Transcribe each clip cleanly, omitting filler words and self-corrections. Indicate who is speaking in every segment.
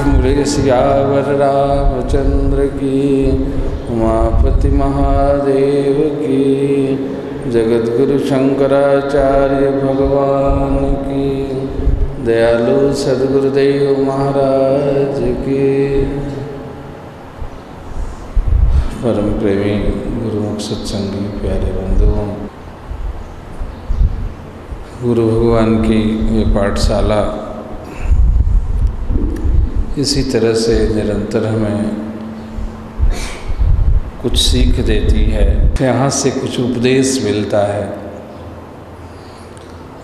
Speaker 1: बोले सियावर रामचंद्र की, उमापति महादेव की, जगतगुरु शंकराचार्य भगवान की, दयालु सद्गुरुदेव महाराज की। परम प्रेमी गुरुमुख सत्संगी प्यारे बंधुओं, गुरु भगवान की ये पाठशाला इसी तरह से निरंतर हमें कुछ सीख देती है, यहाँ से कुछ उपदेश मिलता है।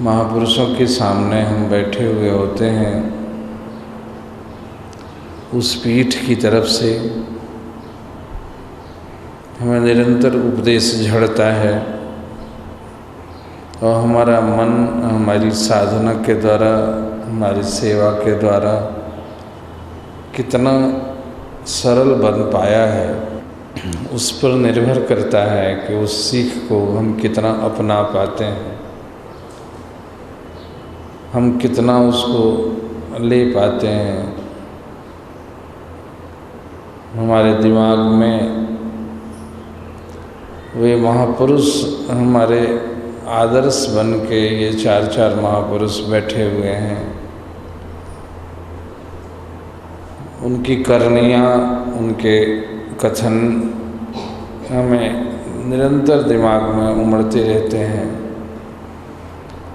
Speaker 1: महापुरुषों के सामने हम बैठे हुए होते हैं, उस पीठ की तरफ से हमें निरंतर उपदेश झड़ता है और हमारा मन हमारी साधना के द्वारा, हमारी सेवा के द्वारा कितना सरल बन पाया है, उस पर निर्भर करता है कि उस सीख को हम कितना अपना पाते हैं, हम कितना उसको ले पाते हैं। हमारे दिमाग में वे महापुरुष हमारे आदर्श बन के ये चार महापुरुष बैठे हुए हैं, उनकी करनियाँ, उनके कथन हमें निरंतर दिमाग में उमड़ते रहते हैं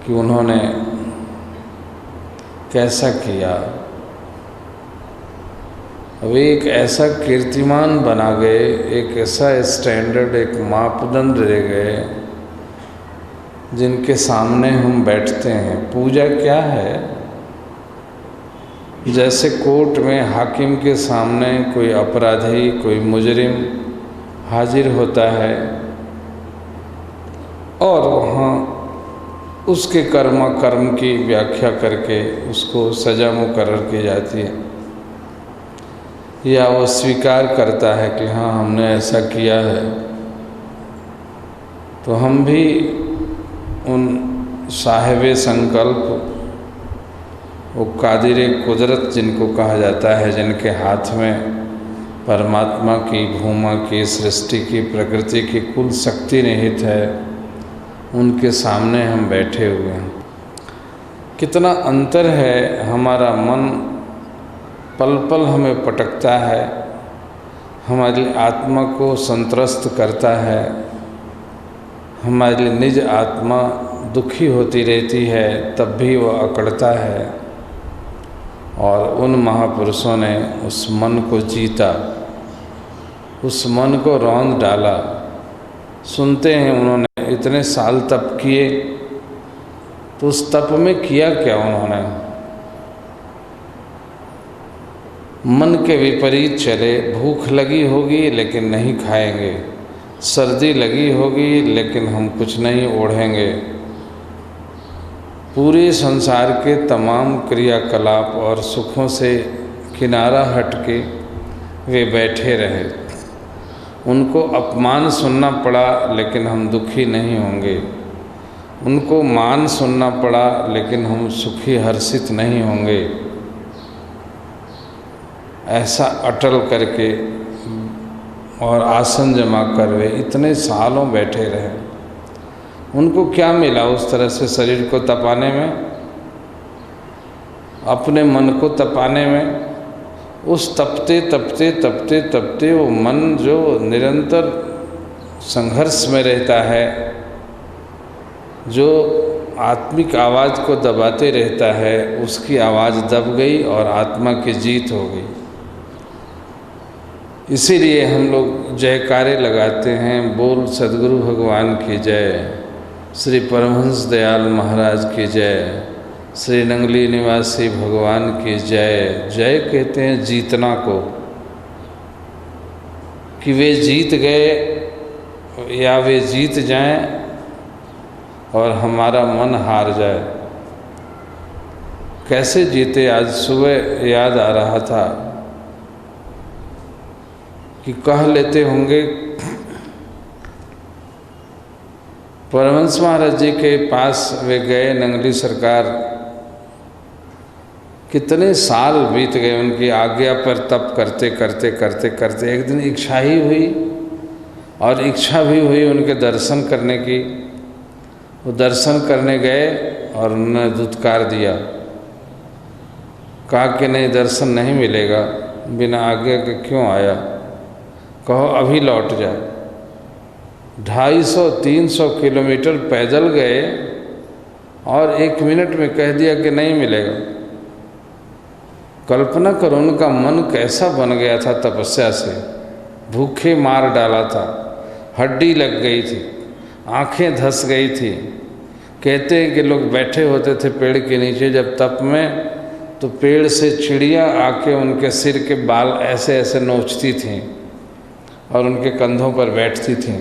Speaker 1: कि उन्होंने कैसा किया। वे एक ऐसा कीर्तिमान बना गए, एक ऐसा स्टैंडर्ड, एक मापदंड रह गए जिनके सामने हम बैठते हैं। पूजा क्या है? जैसे कोर्ट में हाकिम के सामने कोई अपराधी, कोई मुजरिम हाजिर होता है और वहाँ उसके कर्म की व्याख्या करके उसको सज़ा मुकर्रर की जाती है, या वो स्वीकार करता है कि हाँ हमने ऐसा किया है। तो हम भी उन साहिब संकल्प, वो कादिर कुदरत जिनको कहा जाता है, जिनके हाथ में परमात्मा की, भूमा की, सृष्टि की, प्रकृति की कुल शक्ति निहित है, उनके सामने हम बैठे हुए हैं। कितना अंतर है। हमारा मन पल पल हमें पटकता है, हमारी आत्मा को संत्रस्त करता है, हमारी निज आत्मा दुखी होती रहती है, तब भी वह अकड़ता है। और उन महापुरुषों ने उस मन को जीता, उस मन को रौंद डाला। सुनते हैं उन्होंने इतने साल तप किए, तो उस तप में किया क्या उन्होंने? मन के विपरीत चले। भूख लगी होगी लेकिन नहीं खाएंगे, सर्दी लगी होगी लेकिन हम कुछ नहीं ओढ़ेंगे। पूरे संसार के तमाम क्रियाकलाप और सुखों से किनारा हट के वे बैठे रहे। उनको अपमान सुनना पड़ा लेकिन हम दुखी नहीं होंगे, उनको मान सुनना पड़ा लेकिन हम सुखी हर्षित नहीं होंगे। ऐसा अटल करके और आसन जमा कर वे इतने सालों बैठे रहे। उनको क्या मिला उस तरह से शरीर को तपाने में, अपने मन को तपाने में? उस तपते तपते तपते तपते वो मन जो निरंतर संघर्ष में रहता है, जो आत्मिक आवाज़ को दबाते रहता है, उसकी आवाज़ दब गई और आत्मा की जीत हो गई। इसीलिए हम लोग जयकारे लगाते हैं, बोल सद्गुरु भगवान की जय, श्री परमहंस दयाल महाराज की जय, श्री नंगली निवासी भगवान की जय। जय कहते हैं जीतना को, कि वे जीत गए या वे जीत जाएं और हमारा मन हार जाए। कैसे जीते? आज सुबह याद आ रहा था कि कह लेते होंगे, परमहंस महाराज जी के पास वे गए, नंगली सरकार कितने साल बीत गए उनकी आज्ञा पर तप करते करते करते करते। एक दिन इच्छा ही हुई, और इच्छा भी हुई उनके दर्शन करने की। वो दर्शन करने गए और उन्होंने धुतकार दिया, कहा कि नहीं, दर्शन नहीं मिलेगा, बिना आज्ञा के क्यों आया, कहो अभी लौट जाए। 250-300 किलोमीटर पैदल गए और 1 मिनट में कह दिया कि नहीं मिलेगा। कल्पना करो उनका मन कैसा बन गया था तपस्या से, भूखे मार डाला था, हड्डी लग गई थी, आंखें धंस गई थी। कहते हैं कि लोग बैठे होते थे पेड़ के नीचे जब तप में, तो पेड़ से चिड़िया आके उनके सिर के बाल ऐसे ऐसे नोचती थीं और उनके कंधों पर बैठती थीं,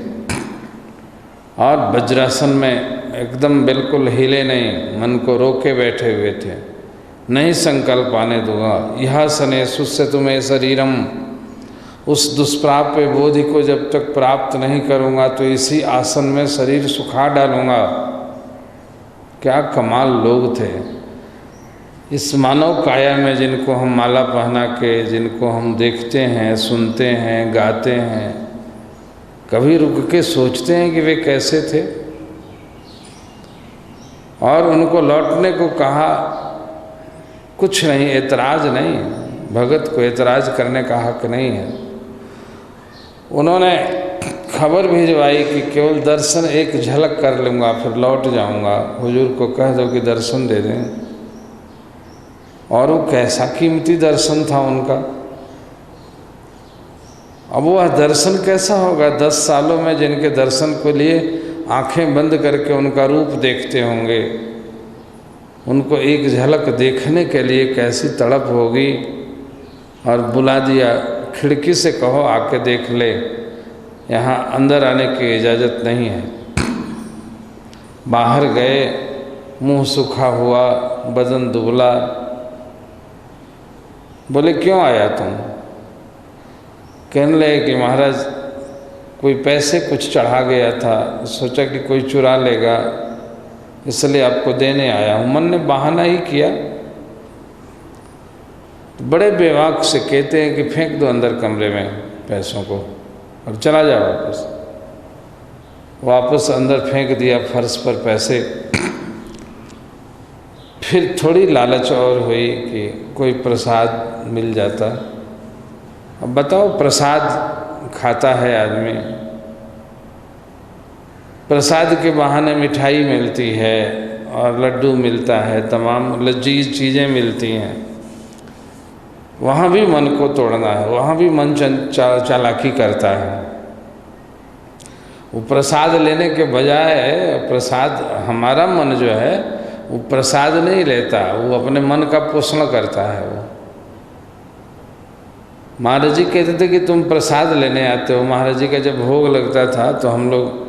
Speaker 1: और वज्रासन में एकदम बिल्कुल हिले नहीं, मन को रोके बैठे हुए थे। नहीं संकल्प आने दूंगा, यह सने सुस्य तुम्हें शरीरम, उस दुष्प्राप्य बोधि को जब तक प्राप्त नहीं करूंगा तो इसी आसन में शरीर सुखा डालूंगा। क्या कमाल लोग थे। इस मानव काया में जिनको हम माला पहना के, जिनको हम देखते हैं, सुनते हैं, गाते हैं, कभी रुक के सोचते हैं कि वे कैसे थे। और उनको लौटने को कहा, कुछ नहीं, एतराज नहीं, भगत को एतराज करने का हक नहीं है। उन्होंने खबर भिजवाई कि केवल दर्शन एक झलक कर लूँगा फिर लौट जाऊँगा, हुजूर को कह दो कि दर्शन दे दें। और वो कैसा कीमती दर्शन था उनका। अब वह दर्शन कैसा होगा, 10 सालों में जिनके दर्शन को लिए आंखें बंद करके उनका रूप देखते होंगे, उनको एक झलक देखने के लिए कैसी तड़प होगी। और बुला दिया, खिड़की से कहो आके देख ले, यहाँ अंदर आने की इजाज़त नहीं है। बाहर गए, मुंह सूखा हुआ, बदन दुबला। बोले क्यों आया तुम? कहने लगे कि महाराज कोई पैसे कुछ चढ़ा गया था, सोचा कि कोई चुरा लेगा, इसलिए आपको देने आया हूँ। मन ने बहाना ही किया। तो बड़े बेवाक से कहते हैं कि फेंक दो अंदर कमरे में पैसों को और चला जाओ वापस। वापस अंदर फेंक दिया फर्श पर पैसे। फिर थोड़ी लालच और हुई कि कोई प्रसाद मिल जाता। अब बताओ, प्रसाद खाता है आदमी, प्रसाद के बहाने मिठाई मिलती है और लड्डू मिलता है, तमाम लजीज चीज़ें मिलती हैं। वहाँ भी मन को तोड़ना है, वहाँ भी मन चालाकी करता है। वो प्रसाद लेने के बजाय, प्रसाद हमारा मन जो है वो प्रसाद नहीं लेता, वो अपने मन का पोषण करता है। वो महाराज जी कहते थे कि तुम प्रसाद लेने आते हो। महाराज जी का जब भोग लगता था तो हम लोग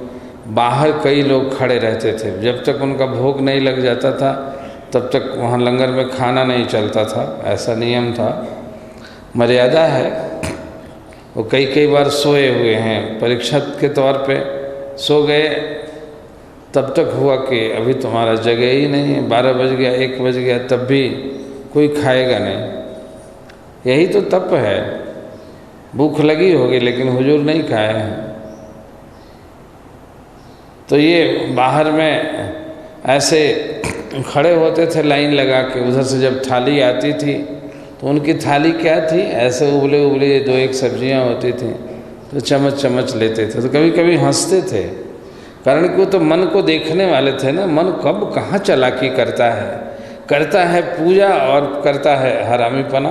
Speaker 1: बाहर, कई लोग खड़े रहते थे। जब तक उनका भोग नहीं लग जाता था तब तक वहाँ लंगर में खाना नहीं चलता था, ऐसा नियम था, मर्यादा है। वो कई बार सोए हुए हैं, परीक्षा के तौर पे सो गए। तब तक हुआ कि अभी तुम्हारा जगह ही नहीं है, 12 बज गया, 1 बज गया, तब भी कोई खाएगा नहीं। यही तो तप है। भूख लगी होगी लेकिन हुजूर नहीं खाए हैं। तो ये बाहर में ऐसे खड़े होते थे लाइन लगा के। उधर से जब थाली आती थी तो उनकी थाली क्या थी, ऐसे उबले उबले 2-1 सब्जियां होती थी, तो चम्मच चम्मच लेते थे। तो कभी कभी हंसते थे, कारण कि वो तो मन को देखने वाले थे ना। मन कब कहाँ चालाकी करता है पूजा और करता है हरामीपना,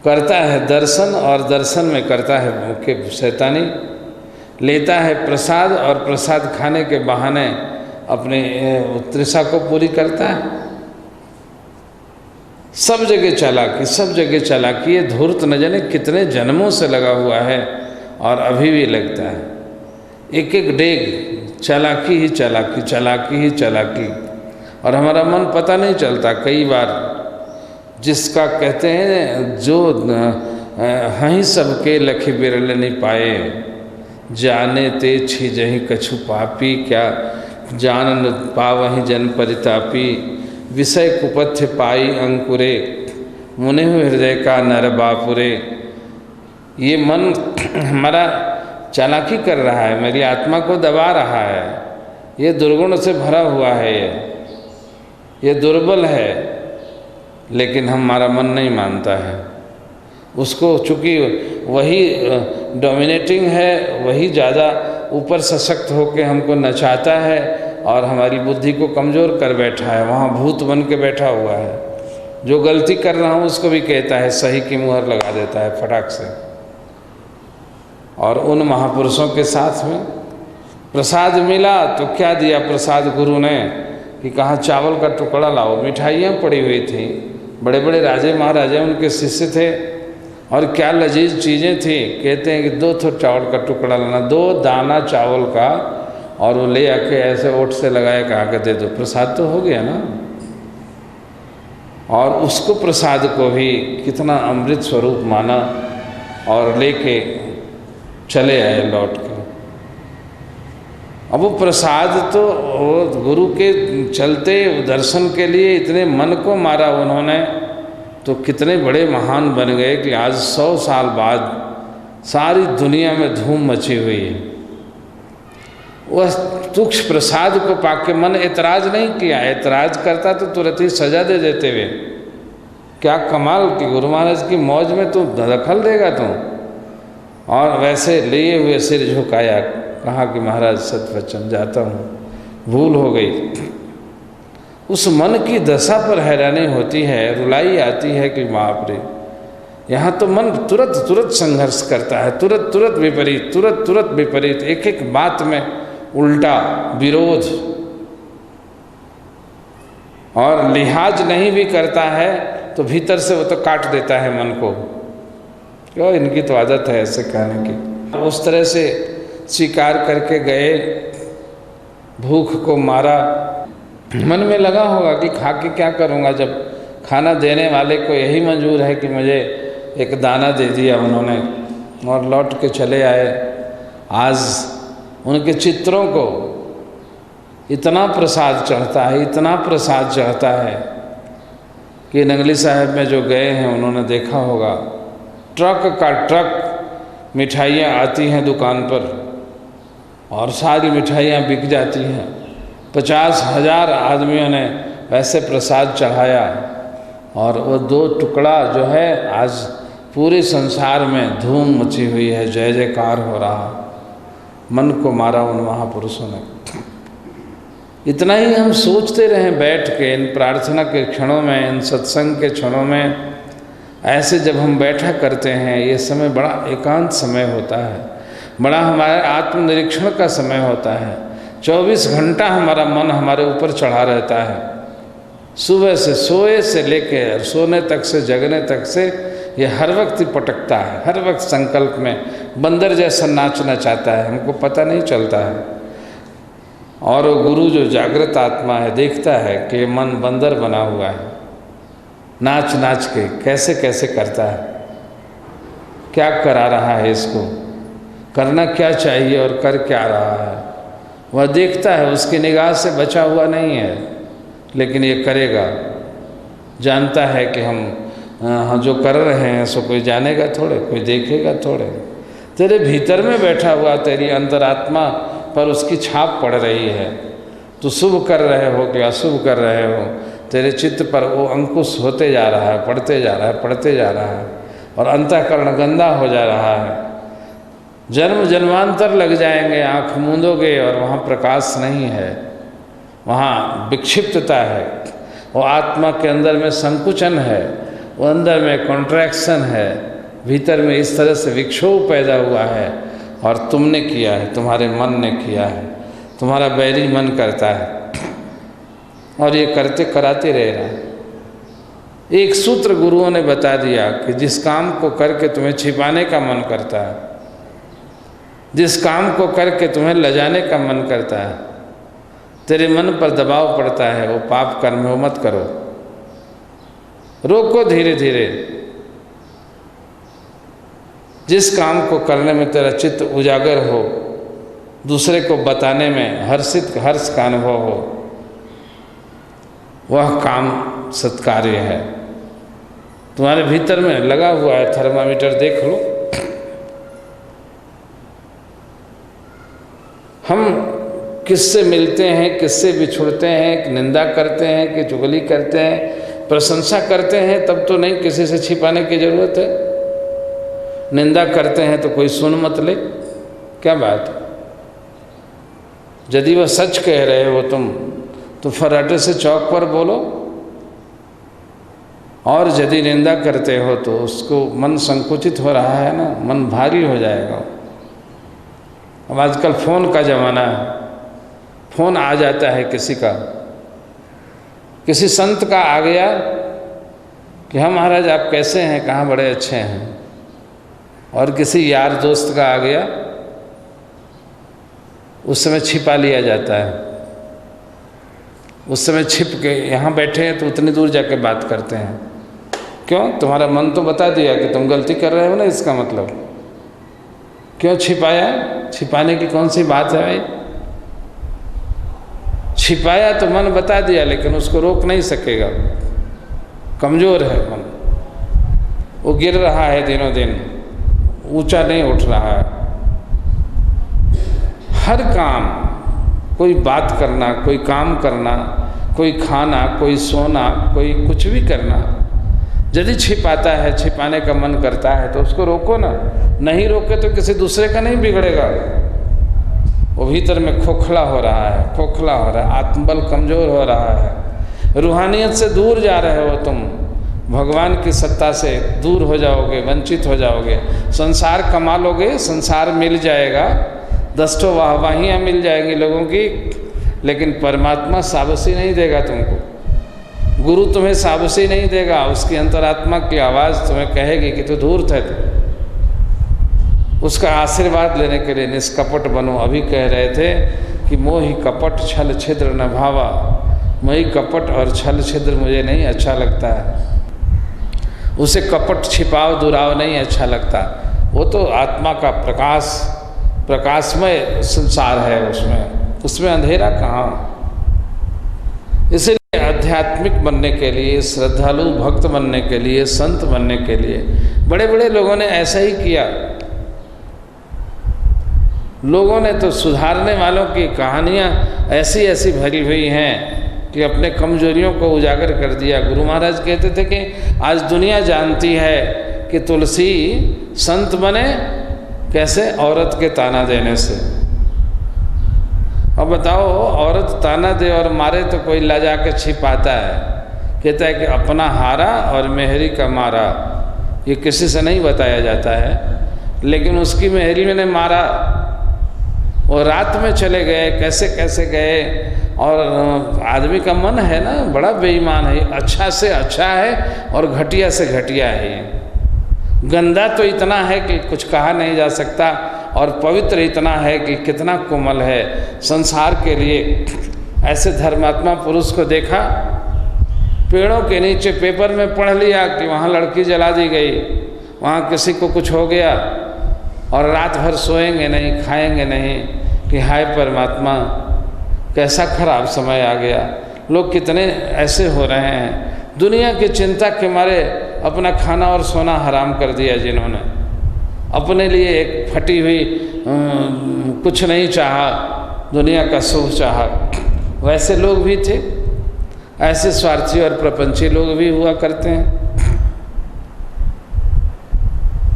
Speaker 1: करता है दर्शन और दर्शन में करता है मुख्य शैतानी, लेता है प्रसाद और प्रसाद खाने के बहाने अपने तृषा को पूरी करता है। सब जगह चालाकी, सब जगह चालाकी। ये धूर्त न जाने कितने जन्मों से लगा हुआ है और अभी भी लगता है। एक एक डेग चालाकी ही चालाकी, चालाकी ही चालाकी। और हमारा मन पता नहीं चलता कई बार, जिसका कहते हैं जो हहीं सबके लखी बिरल नहीं पाए, जाने ते छिजहि कछु पापी, क्या जान न पावहि जन परितापी, विषय कुपथ्य पाई अंकुरे, मुने हृदय का नर बापुरे। ये मन हमारा चालाकी कर रहा है, मेरी आत्मा को दबा रहा है, ये दुर्गुण से भरा हुआ है, ये दुर्बल है, लेकिन हमारा मन नहीं मानता है उसको। चूँकि वही डोमिनेटिंग है, वही ज़्यादा ऊपर सशक्त होकर हमको नचाता है और हमारी बुद्धि को कमज़ोर कर बैठा है, वहाँ भूत बन के बैठा हुआ है। जो गलती कर रहा हूँ उसको भी कहता है, सही की मुहर लगा देता है फटाक से। और उन महापुरुषों के साथ में प्रसाद मिला तो क्या दिया प्रसाद गुरु ने कि कहा चावल का टुकड़ा लाओ, मिठाइयाँ पड़ी हुई थी, बड़े बड़े राजे महाराजे उनके शिष्य थे, और क्या लजीज चीज़ें थी। कहते हैं कि 2 थो चावल का टुकड़ा लाना, 2 दाना चावल का, और वो ले आके ऐसे ओठ से लगाया, कहा के दे दो, प्रसाद तो हो गया ना। और उसको प्रसाद को भी कितना अमृत स्वरूप माना और लेके चले आए लौट के। अब वो प्रसाद तो वो गुरु के चलते दर्शन के लिए इतने मन को मारा उन्होंने, तो कितने बड़े महान बन गए कि आज 100 साल बाद सारी दुनिया में धूम मची हुई है। वह तुक्ष प्रसाद को पाके मन ऐतराज नहीं किया, ऐतराज करता तो तुरंत ही सजा दे देते हुए। क्या कमाल कि गुरु महाराज की मौज में तू दखल देगा तू। और वैसे लिए हुए सिर झुकाया, कहा कि महाराज सतवचन जाता हूँ, भूल हो गई। उस मन की दशा पर हैरानी होती है, रुलाई आती है कि बाप रे, यहाँ तो मन तुरंत तुरंत संघर्ष करता है, तुरंत तुरंत विपरीत, तुरंत तुरंत विपरीत, एक एक बात में उल्टा विरोध, और लिहाज नहीं भी करता है तो भीतर से वो तो काट देता है मन को। क्यों, इनकी तो आदत है ऐसे कहने की। उस तरह से स्वीकार करके गए, भूख को मारा, मन में लगा होगा कि खा के क्या करूँगा, जब खाना देने वाले को यही मंजूर है कि मुझे एक दाना दे दिया उन्होंने, और लौट के चले आए। आज उनके चित्रों को इतना प्रसाद चढ़ता है, इतना प्रसाद चढ़ता है कि नंगली साहब में जो गए हैं उन्होंने देखा होगा, ट्रक का ट्रक मिठाइयाँ आती हैं दुकान पर और सारी मिठाइयाँ बिक जाती हैं। 50,000 आदमियों ने वैसे प्रसाद चढ़ाया, और वो 2 टुकड़ा जो है आज पूरे संसार में धूम मची हुई है, जय जयकार हो रहा। मन को मारा उन महापुरुषों ने। इतना ही हम सोचते रहें बैठ के इन प्रार्थना के क्षणों में, इन सत्संग के क्षणों में। ऐसे जब हम बैठा करते हैं, ये समय बड़ा एकांत समय होता है, बड़ा हमारे आत्मनिरीक्षण का समय होता है। 24 घंटा हमारा मन हमारे ऊपर चढ़ा रहता है, सुबह से सोए से लेके सोने तक से जगने तक से ये हर वक्त पटकता है, हर वक्त संकल्प में बंदर जैसा नाचना चाहता है, हमको पता नहीं चलता है। और वो गुरु जो जागृत आत्मा है देखता है कि मन बंदर बना हुआ है, नाच नाच के कैसे कैसे करता है, क्या करा रहा है, इसको करना क्या चाहिए और कर क्या रहा है, वह देखता है। उसकी निगाह से बचा हुआ नहीं है, लेकिन ये करेगा। जानता है कि हम जो कर रहे हैं सो कोई जानेगा थोड़े, कोई देखेगा थोड़े। तेरे भीतर में बैठा हुआ तेरी अंतरात्मा पर उसकी छाप पड़ रही है। तो शुभ कर रहे हो कि अशुभ कर रहे हो, तेरे चित्त पर वो अंकुश होते जा रहा है, पढ़ते जा रहा है, पढ़ते जा रहा है, और अंतःकरण गंदा हो जा रहा है। जन्म जन्मांतर लग जाएंगे, आँख मूंदोगे और वहाँ प्रकाश नहीं है, वहाँ विक्षिप्तता है, वो आत्मा के अंदर में संकुचन है, वो अंदर में कॉन्ट्रैक्शन है, भीतर में इस तरह से विक्षोभ पैदा हुआ है। और तुमने किया है, तुम्हारे मन ने किया है, तुम्हारा बैरी मन करता है, और ये करते कराते रह रहा है। एक सूत्र गुरुओं ने बता दिया कि जिस काम को करके तुम्हें छिपाने का मन करता है, जिस काम को करके तुम्हें लजाने का मन करता है, तेरे मन पर दबाव पड़ता है, वो पाप कर्म हो मत करो, रोको धीरे धीरे। जिस काम को करने में तेरा चित्त उजागर हो, दूसरे को बताने में हर्ष का अनुभव हो, वह काम सत्कार्य है। तुम्हारे भीतर में लगा हुआ है थर्मामीटर, देख लो। हम किससे मिलते हैं, किससे बिछुड़ते हैं, कि निंदा करते हैं कि चुगली करते हैं, प्रशंसा करते हैं तब तो नहीं किसी से छिपाने की जरूरत है। निंदा करते हैं तो कोई सुन मत ले, क्या बात है। यदि वह सच कह रहे हो तुम तो फर्राटे से चौक पर बोलो, और यदि निंदा करते हो तो उसको मन संकुचित हो रहा है ना, मन भारी हो जाएगा। अब आजकल फ़ोन का ज़माना है, फ़ोन आ जाता है किसी का, किसी संत का आ गया कि हाँ महाराज आप कैसे हैं, कहाँ, बड़े अच्छे हैं। और किसी यार दोस्त का आ गया, उस समय छिपा लिया जाता है। उस समय छिप के यहाँ बैठे हैं तो उतनी दूर जाके बात करते हैं। क्यों? तुम्हारा मन तो बता दिया कि तुम गलती कर रहे हो ना, इसका मतलब क्यों छिपाया? छिपाने की कौन सी बात है भाई? छिपाया तो मन बता दिया, लेकिन उसको रोक नहीं सकेगा, कमज़ोर है मन, वो गिर रहा है दिनों दिन, ऊंचा नहीं उठ रहा है। हर काम, कोई बात करना, कोई काम करना, कोई खाना, कोई सोना, कोई कुछ भी करना, यदि छिपाता है, छिपाने का मन करता है तो उसको रोको ना। नहीं रोके तो किसी दूसरे का नहीं बिगड़ेगा, वो भीतर में खोखला हो रहा है, खोखला हो रहा है, आत्मबल कमज़ोर हो रहा है। रूहानियत से दूर जा रहे हो तुम, भगवान की सत्ता से दूर हो जाओगे, वंचित हो जाओगे। संसार कमा लोगे, संसार मिल जाएगा, 10 वाहवाहियाँ मिल जाएंगी लोगों की, लेकिन परमात्मा शाबाशी नहीं देगा तुमको। गुरु तुम्हें शाबाशी नहीं देगा, उसकी अंतरात्मा की आवाज़ तुम्हें कहेगी कि तू धूर्त है। उसका आशीर्वाद लेने के लिए निष्कपट बनो। अभी कह रहे थे कि मोहि कपट छल छिद्र न भावा, मोहि कपट और छल छिद्र मुझे नहीं अच्छा लगता है। उसे कपट छिपाव दुराव नहीं अच्छा लगता। वो तो आत्मा का प्रकाश, प्रकाशमय संसार है, उसमें अंधेरा कहाँ। इसलिए आध्यात्मिक बनने के लिए, श्रद्धालु भक्त बनने के लिए, संत बनने के लिए बड़े बड़े लोगों ने ऐसा ही किया। लोगों ने तो सुधारने वालों की कहानियाँ ऐसी ऐसी भरी हुई हैं कि अपने कमजोरियों को उजागर कर दिया। गुरु महाराज कहते थे कि आज दुनिया जानती है कि तुलसी संत बने कैसे? औरत के ताना देने से। अब बताओ, औरत ताना दे और मारे तो कोई ला जा के छिपाता है, कहता है कि अपना हारा और मेहरी का मारा। ये किसी से नहीं बताया जाता है, लेकिन उसकी मेहरी ने मारा। वो रात में चले गए, कैसे कैसे गए। और आदमी का मन है ना, बड़ा बेईमान है, अच्छा से अच्छा है और घटिया से घटिया है। गंदा तो इतना है कि कुछ कहा नहीं जा सकता, और पवित्र इतना है कि कितना कोमल है। संसार के लिए ऐसे धर्मात्मा पुरुष को देखा, पेड़ों के नीचे पेपर में पढ़ लिया कि वहाँ लड़की जला दी गई, वहाँ किसी को कुछ हो गया, और रात भर सोएंगे नहीं, खाएंगे नहीं कि हाय परमात्मा कैसा खराब समय आ गया। लोग कितने ऐसे हो रहे हैं, दुनिया की चिंता के मारे अपना खाना और सोना हराम कर दिया। जिन्होंने अपने लिए एक फटी हुई कुछ नहीं चाहा, दुनिया का सुख चाहा, वैसे लोग भी थे। ऐसे स्वार्थी और प्रपंची लोग भी हुआ करते हैं।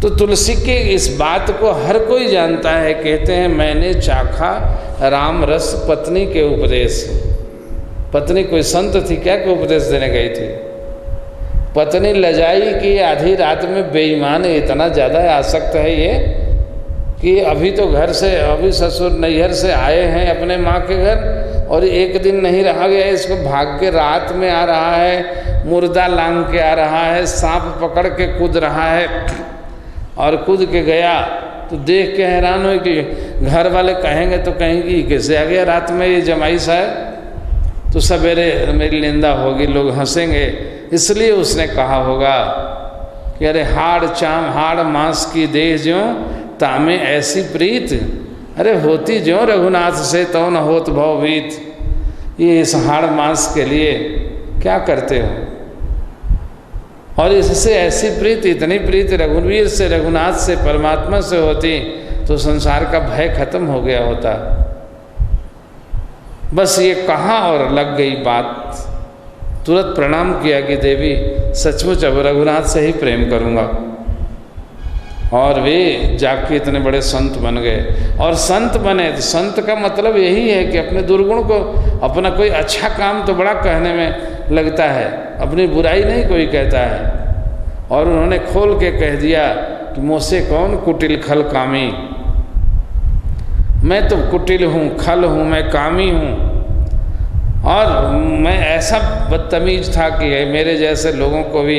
Speaker 1: तो तुलसी के इस बात को हर कोई जानता है। कहते हैं मैंने चाखा राम रस पत्नी के उपदेश। पत्नी कोई संत थी क्या कि उपदेश देने गई थी? पत्नी लजाई कि आधी रात में बेईमान इतना ज़्यादा आसक्त है ये कि अभी तो घर से, अभी ससुर नैहर से आए हैं अपने माँ के घर, और एक दिन नहीं रहा गया, इसको भाग के रात में आ रहा है, मुर्दा लांग के आ रहा है, सांप पकड़ के कूद रहा है, और कूद के गया तो देख के हैरान हो कि घर वाले कहेंगे तो कहेंगे कैसे आ गया रात में ये जमाई साहब, तो सवेरे मेरी निंदा होगी, लोग हंसेंगे। इसलिए उसने कहा होगा कि अरे हाड़ चाम हाड़ मांस की देह ज्यों तामे ऐसी प्रीत, अरे होती ज्यों रघुनाथ से तो न होत भवभीत। ये इस हाड़ मांस के लिए क्या करते हो? और इससे ऐसी प्रीति, इतनी प्रीति रघुवीर से, रघुनाथ से, परमात्मा से होती तो संसार का भय खत्म हो गया होता। बस ये कहा और लग गई बात। तुरंत प्रणाम किया कि देवी सचमुच अब रघुनाथ से ही प्रेम करूँगा। और वे जाके इतने बड़े संत बन गए। और संत बने तो संत का मतलब यही है कि अपने दुर्गुण को, अपना कोई अच्छा काम तो बड़ा कहने में लगता है, अपनी बुराई नहीं कोई कहता है। और उन्होंने खोल के कह दिया कि मुझसे कौन कुटिल खल कामी, मैं तो कुटिल हूँ, खल हूँ, मैं कामी हूँ। और मैं ऐसा बदतमीज था कि मेरे जैसे लोगों को भी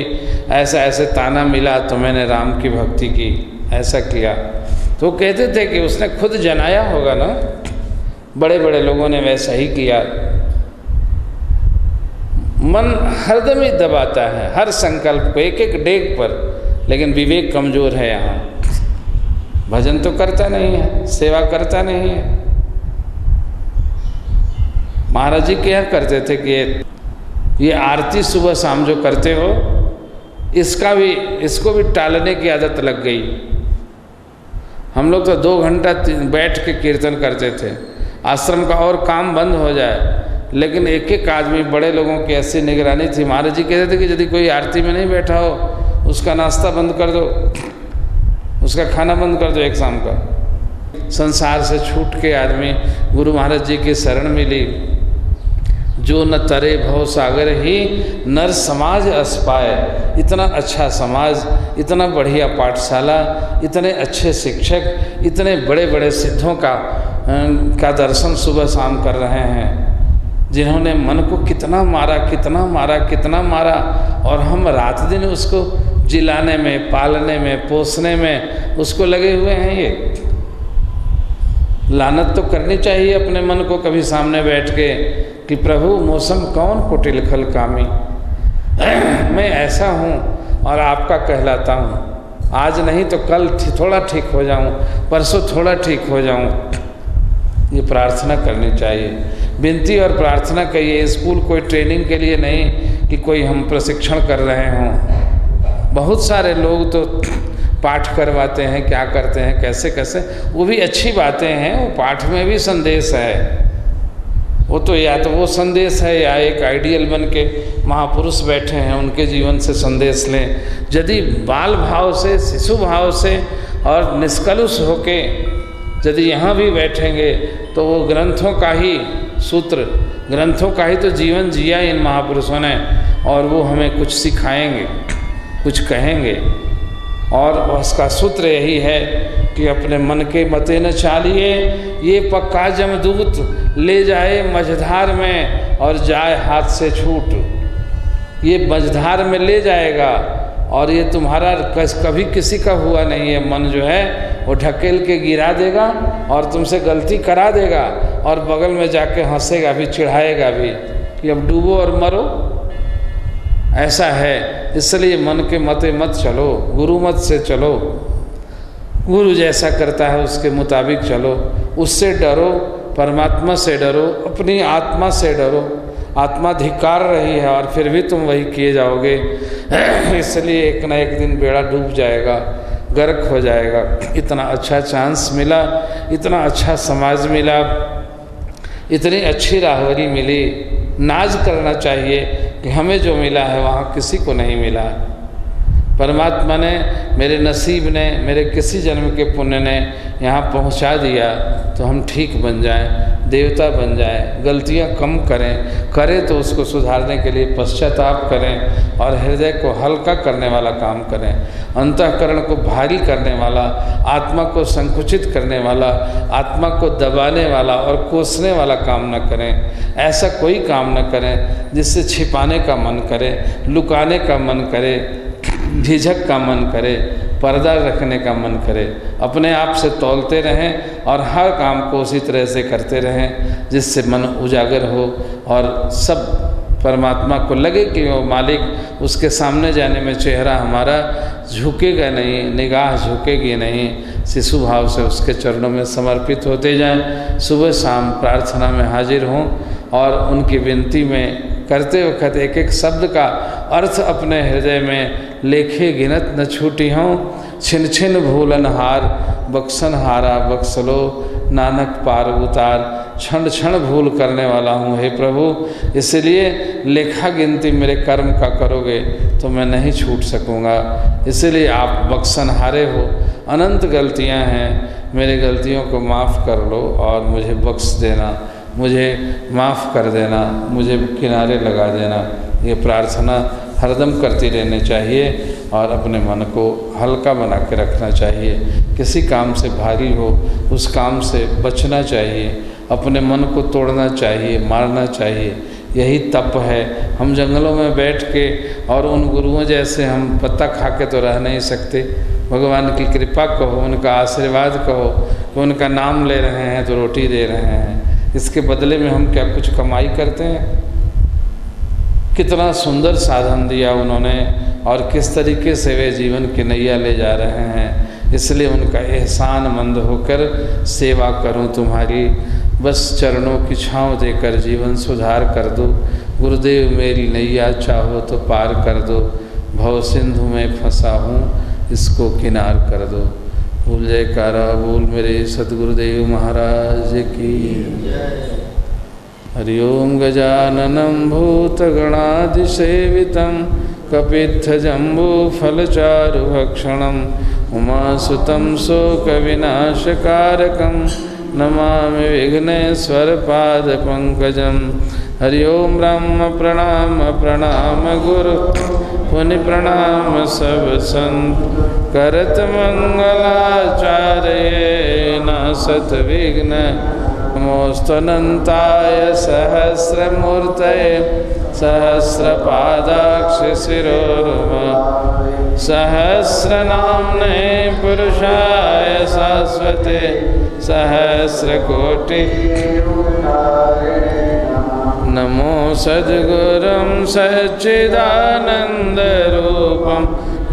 Speaker 1: ऐसा ऐसे ताना मिला तो मैंने राम की भक्ति की, ऐसा किया। तो कहते थे कि उसने खुद जनाया होगा ना, बड़े बड़े लोगों ने वैसा ही किया। मन हरदम ही दबाता है हर संकल्प को, एक एक डेग पर, लेकिन विवेक कमजोर है। यहाँ भजन तो करता नहीं है, सेवा करता नहीं है। महाराज जी क्या करते थे कि ये आरती सुबह शाम जो करते हो, इसको भी टालने की आदत लग गई। हम लोग तो 2 घंटा बैठ के कीर्तन करते थे, आश्रम का और काम बंद हो जाए, लेकिन एक एक आदमी, बड़े लोगों की ऐसी निगरानी थी। महाराज जी कहते थे कि यदि कोई आरती में नहीं बैठा हो, उसका नाश्ता बंद कर दो, उसका खाना बंद कर दो एक शाम का। संसार से छूट के आदमी गुरु महाराज जी की शरण मिली। जो न तरे भव सागर ही नर समाज अस पाए। इतना अच्छा समाज, इतना बढ़िया पाठशाला, इतने अच्छे शिक्षक, इतने बड़े बड़े सिद्धों का दर्शन सुबह शाम कर रहे हैं, जिन्होंने मन को कितना मारा, कितना मारा, कितना मारा। और हम रात दिन उसको जिलाने में, पालने में, पोसने में उसको लगे हुए हैं। ये लानत तो करनी चाहिए अपने मन को कभी सामने बैठ के कि प्रभु मौसम कौन कुटिल खल कामी, मैं ऐसा हूँ और आपका कहलाता हूँ। आज नहीं तो कल थोड़ा ठीक हो जाऊँ, परसों थोड़ा ठीक हो जाऊँ। ये प्रार्थना करनी चाहिए। विनती और प्रार्थना करिए। स्कूल कोई ट्रेनिंग के लिए नहीं कि कोई हम प्रशिक्षण कर रहे हों। बहुत सारे लोग तो पाठ करवाते हैं, क्या करते हैं, कैसे कैसे, वो भी अच्छी बातें हैं, वो पाठ में भी संदेश है। वो तो या तो वो संदेश है या एक आइडियल बन के महापुरुष बैठे हैं, उनके जीवन से संदेश लें। यदि बाल भाव से, शिशु भाव से और निष्कलुष होके यदि यहाँ भी बैठेंगे तो वो ग्रंथों का ही सूत्र, ग्रंथों का ही तो जीवन जिया इन महापुरुषों ने, और वो हमें कुछ सिखाएंगे, कुछ कहेंगे। और उसका सूत्र यही है कि अपने मन के मते न चालिए, ये पक्का जमदूत ले जाए मझधार में और जाए हाथ से छूट। ये मझधार में ले जाएगा और ये तुम्हारा कभी किसी का हुआ नहीं है। मन जो है वो ढकेल के गिरा देगा और तुमसे गलती करा देगा और बगल में जाके हंसेगा भी, चिढ़ाएगा भी कि अब डूबो और मरो। ऐसा है, इसलिए मन के मते मत चलो, गुरु मत से चलो। गुरु जैसा करता है उसके मुताबिक चलो, उससे डरो, परमात्मा से डरो, अपनी आत्मा से डरो। आत्मा धिक्कार रही है और फिर भी तुम वही किए जाओगे। इसलिए एक ना एक दिन बेड़ा डूब जाएगा, गर्क हो जाएगा। इतना अच्छा चांस मिला, इतना अच्छा समाज मिला, इतनी अच्छी राहबरी मिली। नाज करना चाहिए कि हमें जो मिला है वहाँ किसी को नहीं मिला। परमात्मा ने, मेरे नसीब ने, मेरे किसी जन्म के पुण्य ने यहाँ पहुँचा दिया तो हम ठीक बन जाएं, देवता बन जाएं, गलतियाँ कम करें तो उसको सुधारने के लिए पश्चाताप करें और हृदय को हल्का करने वाला काम करें। अंतःकरण को भारी करने वाला, आत्मा को संकुचित करने वाला, आत्मा को दबाने वाला और कोसने वाला काम न करें। ऐसा कोई काम न करें जिससे छिपाने का मन करे, लुकाने का मन करे, झिझक का मन करे, पर्दा रखने का मन करे। अपने आप से तौलते रहें और हर काम को उसी तरह से करते रहें जिससे मन उजागर हो और सब परमात्मा को लगे कि वो मालिक। उसके सामने जाने में चेहरा हमारा झुकेगा नहीं, निगाह झुकेगी नहीं। शिशु भाव से उसके चरणों में समर्पित होते जाएं। सुबह शाम प्रार्थना में हाजिर हों और उनकी विनती में करते वक्त एक एक शब्द का अर्थ अपने हृदय में लेखे गिनत न छूटी हों। छिन छिन भूलन हार बक्सन हारा बक्सलो नानक पार उतार। क्षण क्षण भूल करने वाला हूँ हे प्रभु, इसलिए लेखा गिनती मेरे कर्म का करोगे तो मैं नहीं छूट सकूँगा। इसलिए आप बक्सन हारे हो, अनंत गलतियाँ हैं, मेरी गलतियों को माफ़ कर लो और मुझे बख्श देना, मुझे माफ़ कर देना, मुझे किनारे लगा देना। ये प्रार्थना हरदम करती रहनी चाहिए और अपने मन को हल्का बना के रखना चाहिए। किसी काम से भारी हो उस काम से बचना चाहिए, अपने मन को तोड़ना चाहिए, मारना चाहिए। यही तप है। हम जंगलों में बैठ के और उन गुरुओं जैसे हम पत्ता खा के तो रह नहीं सकते। भगवान की कृपा कहो, उनका आशीर्वाद कहो कि उनका नाम ले रहे हैं तो रोटी दे रहे हैं, इसके बदले में हम क्या कुछ कमाई करते हैं? कितना सुंदर साधन दिया उन्होंने और किस तरीके से वे जीवन की नैया ले जा रहे हैं। इसलिए उनका एहसान मंद होकर सेवा करूं तुम्हारी, बस चरणों की छाँव देकर जीवन सुधार कर दो। गुरुदेव मेरी नैया चाहो तो पार कर दो, भव सिंधु में फंसा हूँ इसको किनार कर दो। बोल जयकारा बोल मेरे सतगुरुदेव महाराज की। हरि ओम गजाननं भूतगणाधिसेवितं कपित्थजम्बूफलचारुभक्षणं उमासुतं शोकविनाशकारकं नमामि विघ्नेश्वरपादपङ्कजं। हरि ओम ब्रह्म प्रणाम प्रणाम गुरु पुनि प्रणाम सब संत करत मंगलाचार्य नासत विघ्न नमोस्तनन्ताय सहस्रमूर्तये सहस्रपादाक्ष शिरोरुमा सहस्रनाम्ने पुरुषाय शाश्वते सहस्रकोटि नमो सद्गुरुं सच्चिदानन्दरूपं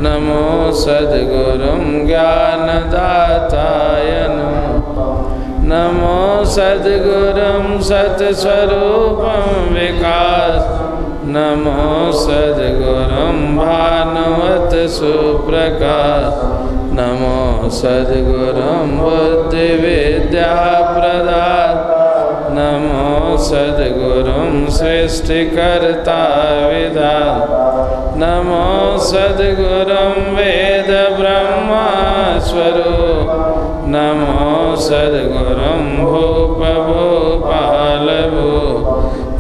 Speaker 1: नमो सद्गुरुं ज्ञानदाताय नमो सद्गुरुं सत्स्वरूपं विकास नमो सद्गुरुं भानुवत सुप्रकाश नमो सद्गुरुं बुद्धिविद्या प्रदात नमो सद्गुरुं सृष्टिकर्ता विधात नमो सद्गुरुं वेद ब्रह्मा स्वरूप नमो सद्गुरुं भूप भूपाल भूप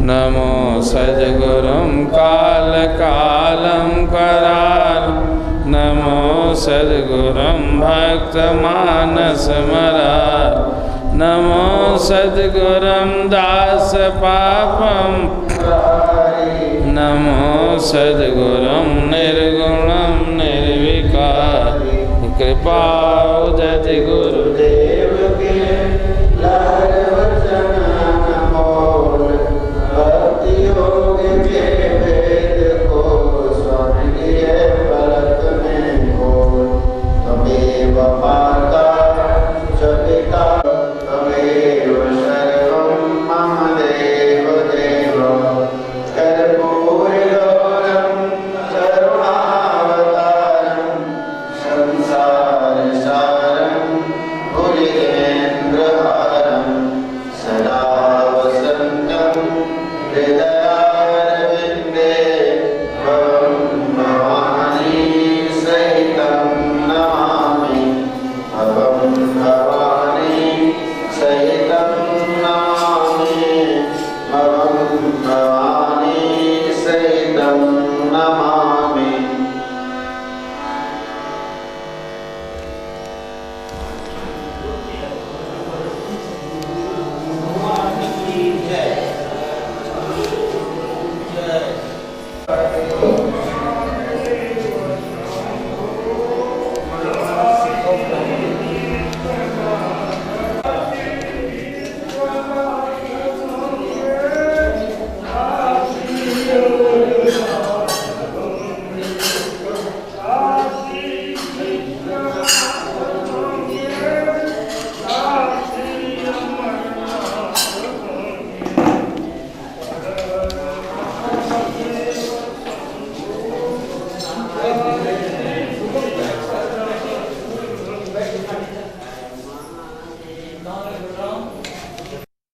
Speaker 1: नमो सद्गुरुं काल कालं कराल नमो सद्गुरुं भक्त मानस मरार नमो सद्गुरुं दास पापं नमो सद्गुरुं निर्गुणं निर्विकार कृपा उदति गुरुदेव के लाल वचन बोल भक्ति योग के वेद को स्वर्गीय भरत में बोल तमेव माता च पिता तमेव सर्वं मम देव देव कर्पूरगौरं करुणावतारं संसारसारं